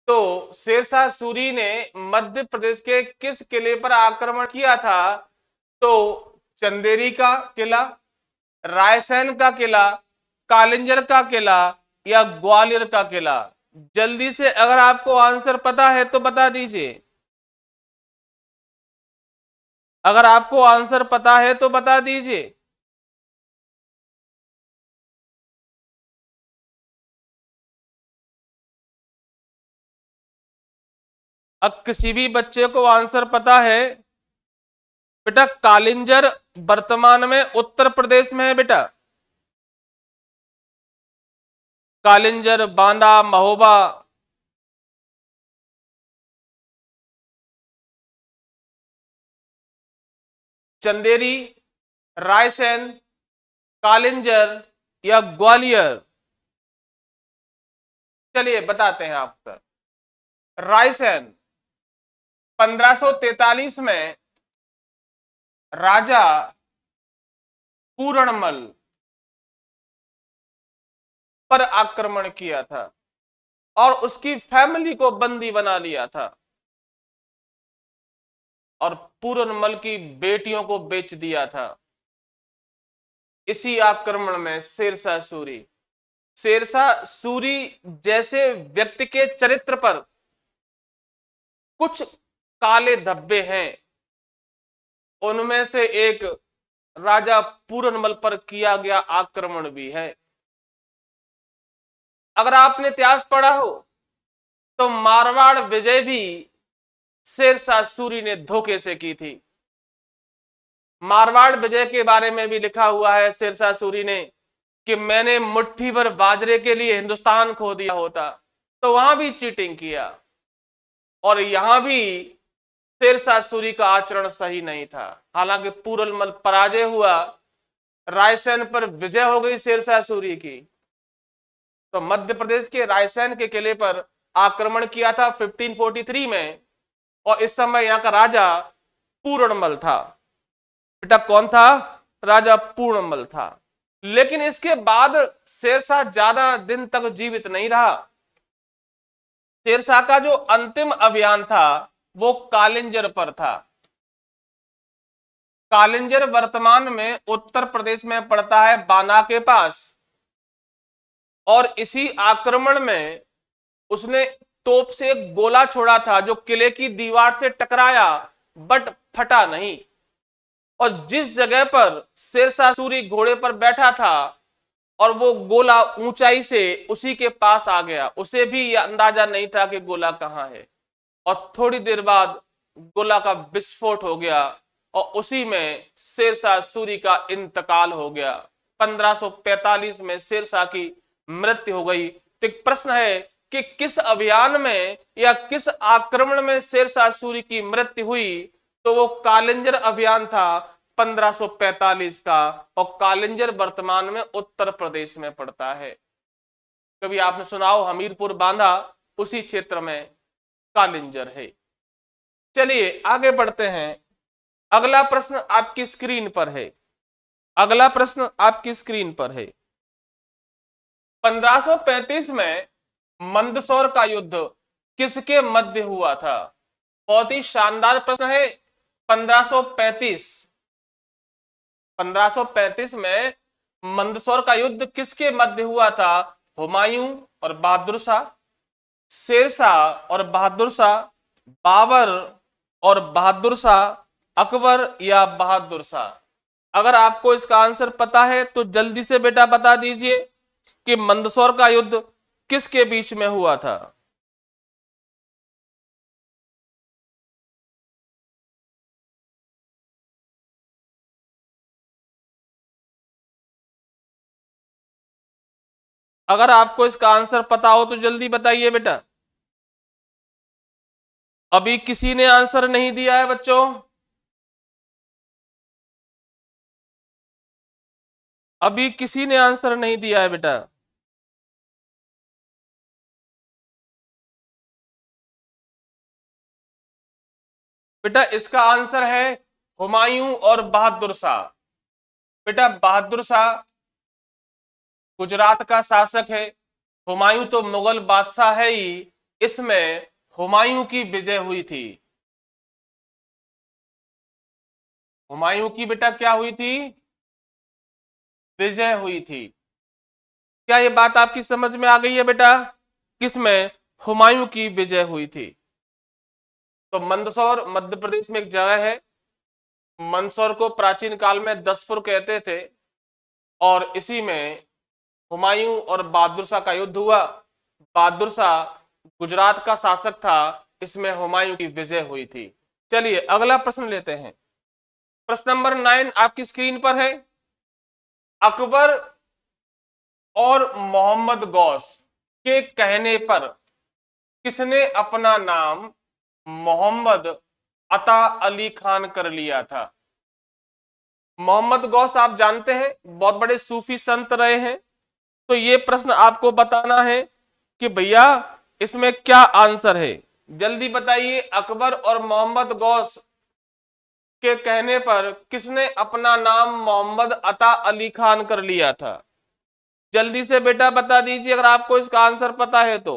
तो शेरशाह सूरी ने मध्य प्रदेश के किस किले पर आक्रमण किया था? तो चंदेरी का किला, रायसेन का किला, कालिंजर का किला या ग्वालियर का किला? जल्दी से अगर आपको आंसर पता है तो बता दीजिए। अगर आपको आंसर पता है तो बता दीजिए। अब किसी भी बच्चे को आंसर पता है? बेटा कालिंजर वर्तमान में उत्तर प्रदेश में है बेटा। कालिंजर, बांदा, महोबा। चंदेरी, रायसेन, कालिंजर या ग्वालियर? चलिए बताते हैं आपको। रायसेन 1543 में राजा पूरणमल पर आक्रमण किया था और उसकी फैमिली को बंदी बना लिया था और पूरनमल की बेटियों को बेच दिया था। इसी आक्रमण में शेरशाह सूरी जैसे व्यक्ति के चरित्र पर कुछ काले धब्बे हैं। उनमें से एक राजा पूरनमल पर किया गया आक्रमण भी है। अगर आपने इतिहास पढ़ा हो तो मारवाड़ विजय भी शेरशाह सूरी ने धोखे से की थी। मारवाड़ विजय के बारे में भी लिखा हुआ है शेरशाह सूरी ने कि मैंने मुट्ठी भर बाजरे के लिए हिंदुस्तान खो दिया होता, तो वहां भी चीटिंग किया और यहां भी शेरशाह सूरी का आचरण सही नहीं था। हालांकि पूरनमल पराजय हुआ, रायसेन पर विजय हो गई शेरशाह सूरी की। तो मध्य प्रदेश के रायसेन के किले पर आक्रमण किया था 1543 में और इस समय यहां का राजा पूरणमल था। बेटा कौन था? राजा पूरणमल था। लेकिन इसके बाद शेरशाह ज्यादा दिन तक जीवित नहीं रहा। शेरशाह का जो अंतिम अभियान था वो कालिंजर पर था। कालिंजर वर्तमान में उत्तर प्रदेश में पड़ता है, बांदा के पास। और इसी आक्रमण में उसने तोप से एक गोला छोड़ा था जो किले की दीवार से टकराया बट फटा नहीं। और जिस जगह पर शेरशाह सूरी घोड़े पर बैठा था और वो गोला ऊंचाई से उसी के पास आ गया, उसे भी यह अंदाजा नहीं था कि गोला कहां है। और थोड़ी देर बाद गोला का विस्फोट हो गया और उसी में शेरशाह सूरी का इंतकाल हो गया। 1545 में शेरशाह की मृत्यु हो गई। तो एक प्रश्न है कि किस अभियान में या किस आक्रमण में शेरशाह सूरी की मृत्यु हुई? तो वो कालिंजर अभियान था 1545 का, और कालिंजर वर्तमान में उत्तर प्रदेश में पड़ता है। कभी आपने सुना हो हमीरपुर बांधा, उसी क्षेत्र में कालिंजर है। चलिए आगे बढ़ते हैं। अगला प्रश्न आपकी स्क्रीन पर है। अगला प्रश्न आपकी स्क्रीन पर है। 1535 में मंदसौर का युद्ध किसके मध्य हुआ था? बहुत ही शानदार प्रश्न है। 1535 में मंदसौर का युद्ध किसके मध्य हुआ था? हुमायूं और बहादुर शाह, शेरशाह और बहादुर शाह, बाबर और बहादुर शाह, अकबर या बहादुर शाह? अगर आपको इसका आंसर पता है तो जल्दी से बेटा बता दीजिए कि मंदसौर का युद्ध किसके बीच में हुआ था? अगर आपको इसका आंसर पता हो तो जल्दी बताइए बेटा। अभी किसी ने आंसर नहीं दिया है बच्चों। अभी किसी ने आंसर नहीं दिया है बेटा। बेटा इसका आंसर है हुमायूं और बहादुर शाह। बेटा बहादुर शाह गुजरात का शासक है, हुमायूं तो मुगल बादशाह है ही, इसमें हुमायूं की विजय हुई थी? हुमायूं की बेटा क्या हुई थी? विजय हुई थी। क्या ये बात आपकी समझ में आ गई है बेटा? किसमें हुमायूं की विजय हुई थी? तो मंदसौर मध्य प्रदेश में एक जगह है। मंदसौर को प्राचीन काल में दसपुर कहते थे और इसी में हुमायूं और बहादुर शाह का युद्ध हुआ। बहादुर शाह गुजरात का शासक था, इसमें हुमायूं की विजय हुई थी। चलिए अगला प्रश्न लेते हैं। प्रश्न नंबर 9 आपकी स्क्रीन पर है। अकबर और मोहम्मद गौस के कहने पर किसने अपना नाम मोहम्मद अता अली खान कर लिया था? मोहम्मद गौस आप जानते हैं बहुत बड़े सूफी संत रहे हैं। तो ये प्रश्न आपको बताना है कि भैया इसमें क्या आंसर है। जल्दी बताइए, अकबर और मोहम्मद गौस के कहने पर किसने अपना नाम मोहम्मद अता अली खान कर लिया था? जल्दी से बेटा बता दीजिए अगर आपको इसका आंसर पता है तो।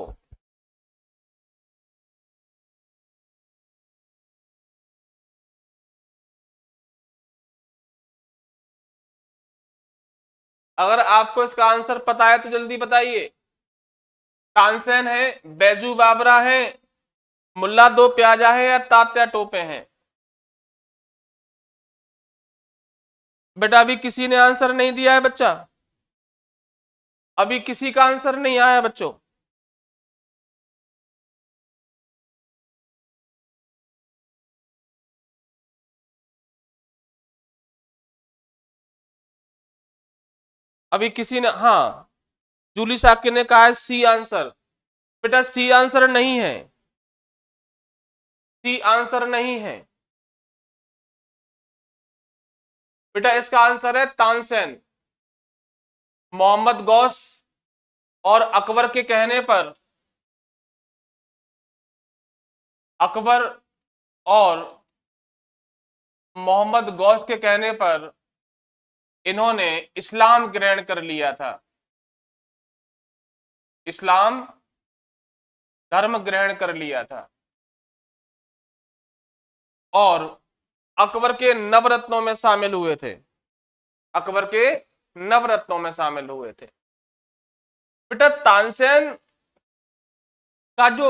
अगर आपको इसका आंसर पता है तो जल्दी बताइए। तानसेन है, बैजू बाबरा है, मुल्ला दो प्याजा है या तात्या टोपे हैं? बेटा अभी किसी ने आंसर नहीं दिया है बच्चा, अभी किसी का आंसर नहीं आया बच्चों। अभी किसी ने, हाँ जूली साकिर ने कहा है सी आंसर। बेटा सी आंसर नहीं है, सी आंसर नहीं है बेटा। इसका आंसर है तानसेन। मोहम्मद गौस और अकबर के कहने पर, अकबर और मोहम्मद गौस के कहने पर इन्होंने इस्लाम ग्रहण कर लिया था। इस्लाम धर्म ग्रहण कर लिया था और अकबर के नवरत्नों में शामिल हुए थे। अकबर के नवरत्नों में शामिल हुए थे। बेटा तानसेन का जो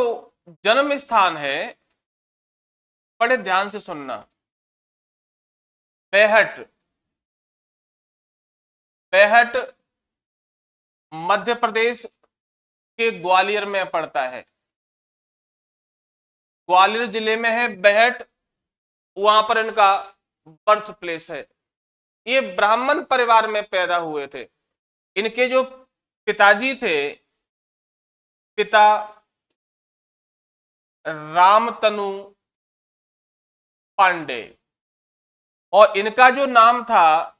जन्म स्थान है, बड़े ध्यान से सुनना, बेहट। बेहट मध्य प्रदेश के ग्वालियर में पड़ता है। ग्वालियर जिले में है बेहट, वहां पर इनका बर्थ प्लेस है। ये ब्राह्मण परिवार में पैदा हुए थे। इनके जो पिताजी थे, पिता रामतनु पांडे, और इनका जो नाम था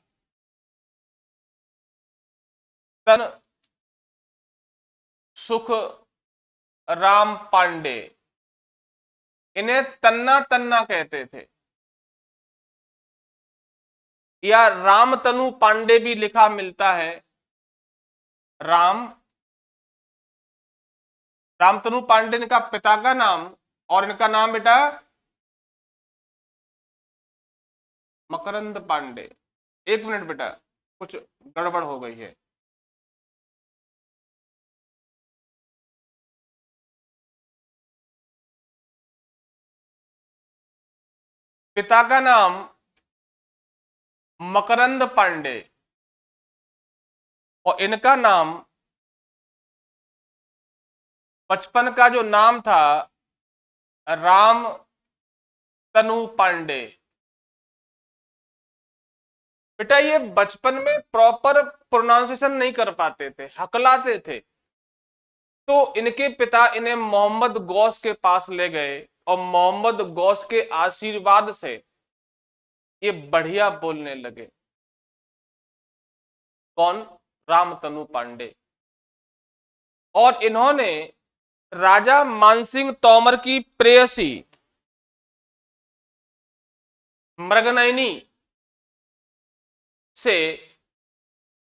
तन सुख राम पांडे। इन्हें तन्ना तन्ना कहते थे या रामतनु पांडे भी लिखा मिलता है। रामतनु पांडे इनका पिता का नाम, और इनका नाम बेटा मकरंद पांडे। एक मिनट बेटा, कुछ गड़बड़ हो गई है। पिता का नाम मकरंद पांडे और इनका नाम, बचपन का जो नाम था राम तनु पांडे। बेटा ये बचपन में प्रॉपर प्रोनाउंसिएशन नहीं कर पाते थे, हकलाते थे। तो इनके पिता इन्हें मोहम्मद गौस के पास ले गए और मोहम्मद गौस के आशीर्वाद से ये बढ़िया बोलने लगे। कौन? रामतनु पांडे। और इन्होंने राजा मानसिंह तोमर की प्रेयसी मृगनयनी से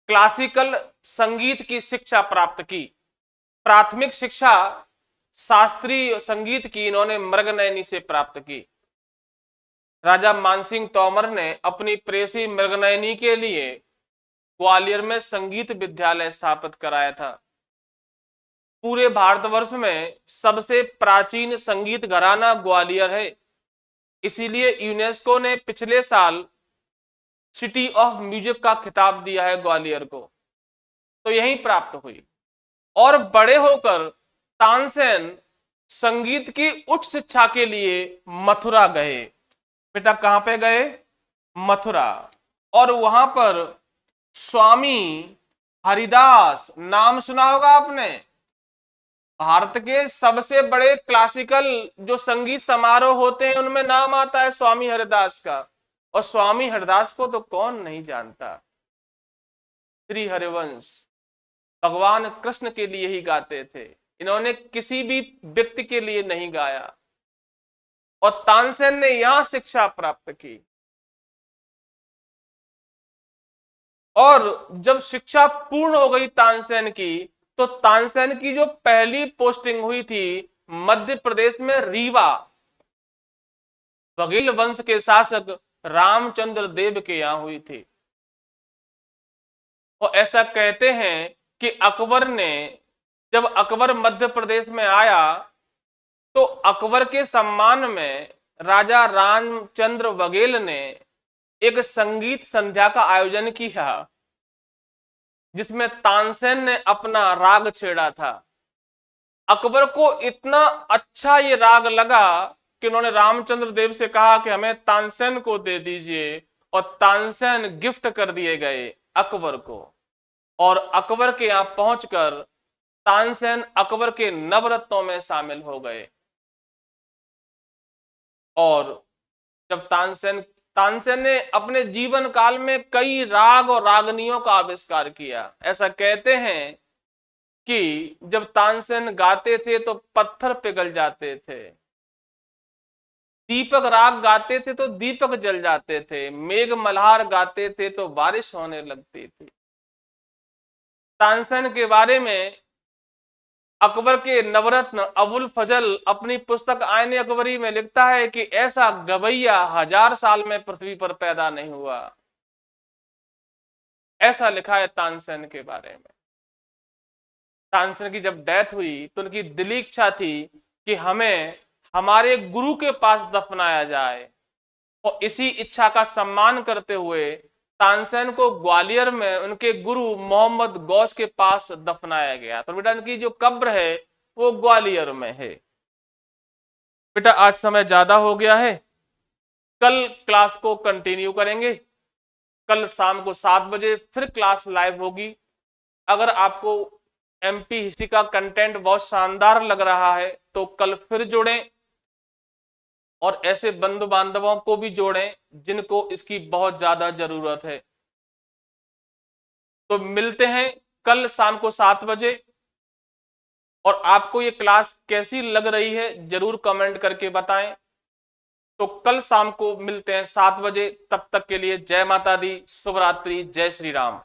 क्लासिकल संगीत की शिक्षा प्राप्त की। प्राथमिक शिक्षा शास्त्रीय संगीत की इन्होंने मृगनयनी से प्राप्त की। राजा मानसिंह तोमर ने अपनी प्रेसी मृगनयनी के लिए ग्वालियर में संगीत विद्यालय स्थापित कराया था। पूरे भारतवर्ष में सबसे प्राचीन संगीत घराना ग्वालियर है, इसीलिए यूनेस्को ने पिछले साल सिटी ऑफ म्यूजिक का खिताब दिया है ग्वालियर को, तो यही प्राप्त हुई। और बड़े होकर तानसेन संगीत की उच्च शिक्षा के लिए मथुरा गए। बेटा कहां पे गए? मथुरा। और वहां पर स्वामी हरिदास, नाम सुना होगा आपने, भारत के सबसे बड़े क्लासिकल जो संगीत समारोह होते हैं उनमें नाम आता है स्वामी हरिदास का। और स्वामी हरिदास को तो कौन नहीं जानता। श्री हरिवंश भगवान कृष्ण के लिए ही गाते थे, इन्होंने किसी भी व्यक्ति के लिए नहीं गाया। और तानसेन ने यहां शिक्षा प्राप्त की। और जब शिक्षा पूर्ण हो गई तानसेन की, तो तानसेन की जो पहली पोस्टिंग हुई थी मध्य प्रदेश में रीवा, बघेल वंश के शासक रामचंद्र देव के यहां हुई थी। और ऐसा कहते हैं कि अकबर ने, जब अकबर मध्य प्रदेश में आया तो अकबर के सम्मान में राजा रामचंद्र बघेल ने एक संगीत संध्या का आयोजन किया, जिसमें तानसेन ने अपना राग छेड़ा था। अकबर को इतना अच्छा ये राग लगा कि उन्होंने रामचंद्र देव से कहा कि हमें तानसेन को दे दीजिए, और तानसेन गिफ्ट कर दिए गए अकबर को। और अकबर के यहां पहुंचकर तानसेन अकबर के नवरत्नों में शामिल हो गए। और जब तानसेन ने अपने जीवन काल में कई राग और रागनियों का आविष्कार किया। ऐसा कहते हैं कि जब तानसेन गाते थे तो पत्थर पिघल जाते थे, दीपक राग गाते थे तो दीपक जल जाते थे, मेघ मल्हार गाते थे तो बारिश होने लगती थी। तानसेन के बारे में अकबर के नवरत्न अबुल फजल अपनी पुस्तक आईने अकबरी में लिखता है कि ऐसा गवैया 1000 साल में पृथ्वी पर पैदा नहीं हुआ। ऐसा लिखा है तानसेन के बारे में। तानसेन की जब डेथ हुई तो उनकी दिली इच्छा थी कि हमें हमारे गुरु के पास दफनाया जाए, और इसी इच्छा का सम्मान करते हुए तानसेन को ग्वालियर में उनके गुरु मोहम्मद गौस के पास दफनाया गया। तो बेटा इनकी जो कब्र है वो ग्वालियर में है। बेटा आज समय ज्यादा हो गया है, कल क्लास को कंटिन्यू करेंगे। कल शाम को 7 बजे फिर क्लास लाइव होगी। अगर आपको एमपी हिस्ट्री का कंटेंट बहुत शानदार लग रहा है तो कल फिर जुड़ें, और ऐसे बंधु बांधवों को भी जोड़ें जिनको इसकी बहुत ज्यादा जरूरत है। तो मिलते हैं कल शाम को 7 बजे। और आपको ये क्लास कैसी लग रही है जरूर कमेंट करके बताएं। तो कल शाम को मिलते हैं 7 बजे। तब तक के लिए जय माता दी, शुभ रात्रि, जय श्री राम।